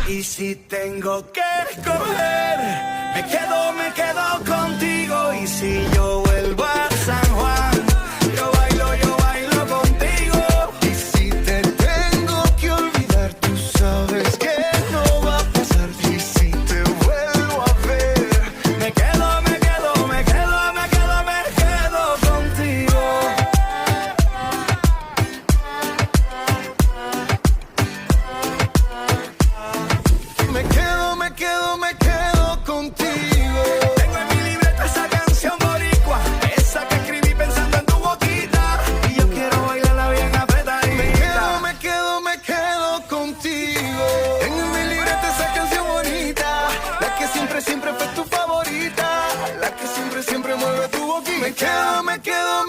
Y si tengo que escoger, me quedo contigo. Y si yo vuelvo a San Juan, yo bailo contigo. Y si te tengo que olvidar, tú sabes que no va a pasar. Y si te vuelvo a ver, me quedo contigo. Me quedo contigo. Tengo en mi libreta esa canción boricua, esa que escribí pensando en tu boquita. Y yo quiero bailarla bien apretadita. Me quedo contigo. Tengo en mi libreta esa canción bonita, la que siempre fue tu favorita, la que siempre mueve tu boquita. Me quedo